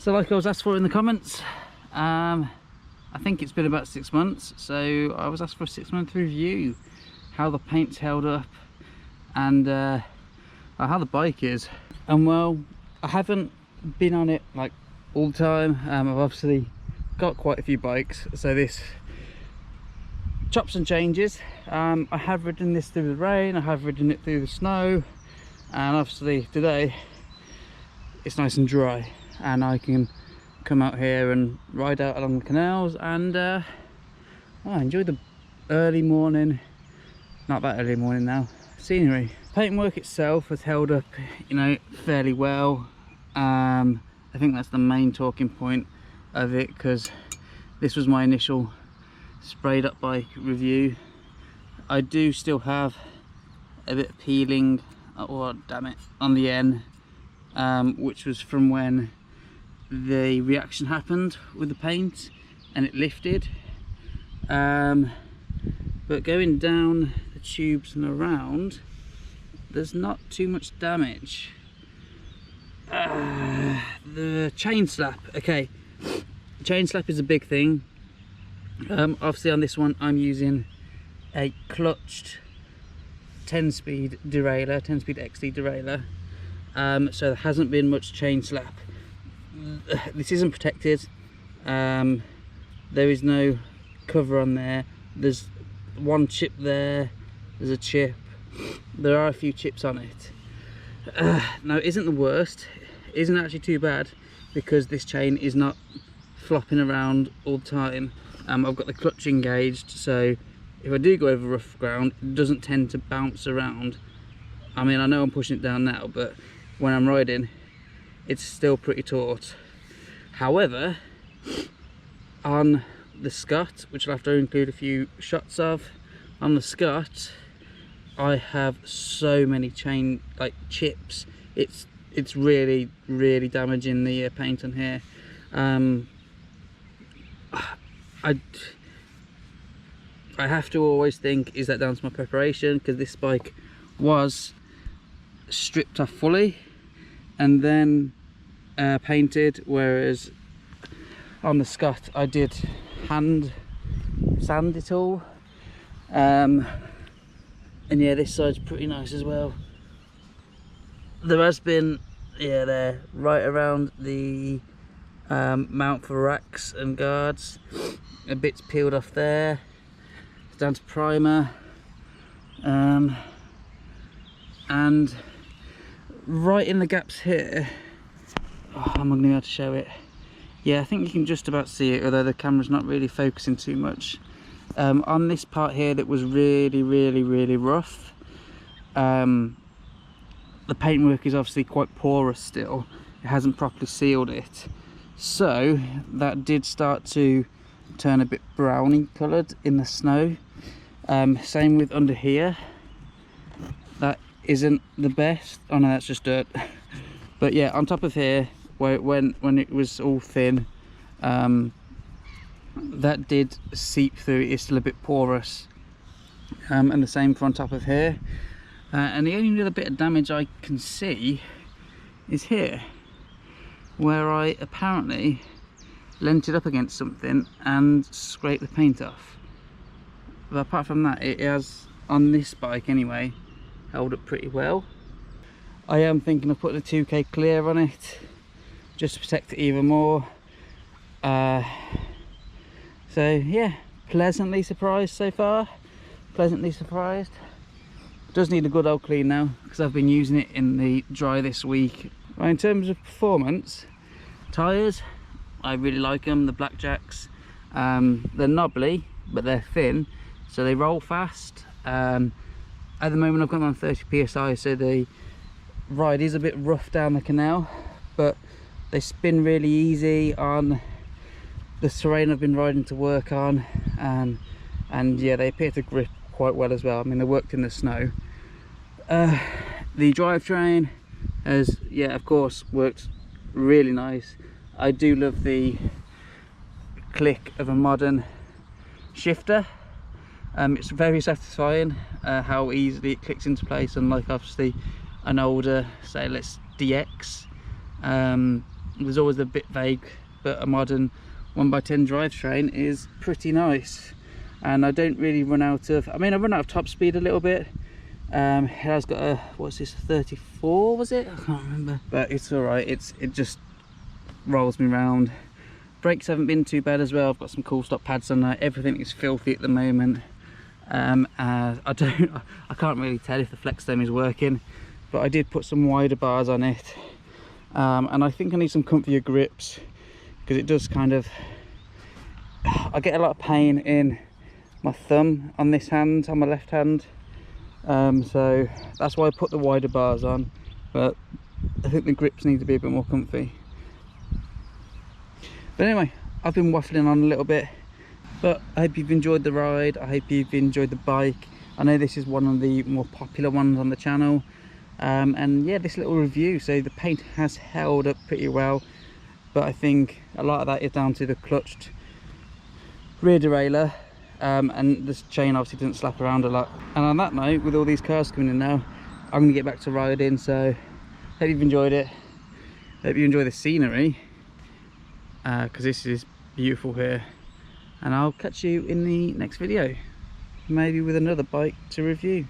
So like I was asked for in the comments, I think it's been about 6 months, so I was asked for a 6-month review, how the paint's held up and how the bike is. And well, I haven't been on it like all the time. I've obviously got quite a few bikes, so this chops and changes. I have ridden this through the rain, I have ridden it through the snow, and obviously today it's nice and dry and I can come out here and ride out along the canals and enjoy the early morning, not that early morning now, scenery. Paintwork itself has held up, you know, fairly well. I think that's the main talking point of it, because this was my initial sprayed-up bike review. I do still have a bit of peeling, oh damn it, on the end, which was from when the reaction happened with the paint and it lifted. But going down the tubes and around, there's not too much damage. The chain slap, okay, chain slap is a big thing. Obviously on this one I'm using a clutched 10-speed derailleur, 10-speed XD derailleur, so there hasn't been much chain slap. This isn't protected, there is no cover on there. There's one chip there, there's a chip, there are a few chips on it. Now it isn't the worst, it isn't actually too bad, because this chain is not flopping around all the time. I've got the clutch engaged, so if I do go over rough ground, it doesn't tend to bounce around. I mean, I know I'm pushing it down now, but when I'm riding, it's still pretty taut. However, on the Scott, which I'll have to include a few shots of, on the Scott, I have so many chain like chips. It's really damaging the paint on here. I have to always think, is that down to my preparation? Because this bike was stripped off fully and then painted, whereas on the Scott I did hand sand it all. And yeah, this side's pretty nice as well. There has been, yeah, there right around the mount for racks and guards, a bit's peeled off there. It's down to primer, and right in the gaps here, I'm not going to be able to show it. Yeah, I think you can just about see it, although the camera's not really focusing too much. On this part here that was really rough, the paintwork is obviously quite porous still. It hasn't properly sealed it, so that did start to turn a bit browny coloured in the snow. Same with under here, that isn't the best. Oh no, that's just dirt. But yeah, on top of here, where when it was all thin, that did seep through. It's still a bit porous, and the same for on top of here. And the only little bit of damage I can see is here, where I apparently leant it up against something and scraped the paint off. But apart from that, it has, on this bike anyway, held up pretty well. I am thinking of putting a 2K clear on it just to protect it even more. So yeah, pleasantly surprised so far, pleasantly surprised. Does need a good old clean now, because I've been using it in the dry this week. Right, in terms of performance, tyres, I really like them, the Blackjacks. They're knobbly, but they're thin, so they roll fast. At the moment I've got them on 30 psi, so the ride is a bit rough down the canal, but they spin really easy on the terrain I've been riding to work on, and yeah, they appear to grip quite well as well. I mean, they worked in the snow. The drivetrain has, yeah, of course, worked really nice. I do love the click of a modern shifter. It's very satisfying how easily it clicks into place, unlike obviously an older, say let's DX. was always a bit vague, but a modern 1x10 drivetrain is pretty nice. And I don't really run out of, I mean, I run out of top speed a little bit. It has got a, what's this, 34 was it? I can't remember, but it's all right. It just rolls me round. Brakes haven't been too bad as well. I've got some cool stop pads on there. Everything is filthy at the moment. I can't really tell if the flex dome is working, but I did put some wider bars on it, and I think I need some comfier grips, because it does kind of, I get a lot of pain in my thumb on this hand, on my left hand, so that's why I put the wider bars on, but I think the grips need to be a bit more comfy. But anyway, I've been waffling on a little bit, but I hope you've enjoyed the ride. I hope you've enjoyed the bike. I know this is one of the more popular ones on the channel, and yeah, this little review. So the paint has held up pretty well, but I think a lot of that is down to the clutched rear derailleur, and this chain obviously didn't slap around a lot. And on that note, with all these cars coming in now, I'm going to get back to riding. So hope you've enjoyed it. Hope you enjoy the scenery, because this is beautiful here. And I'll catch you in the next video, maybe with another bike to review.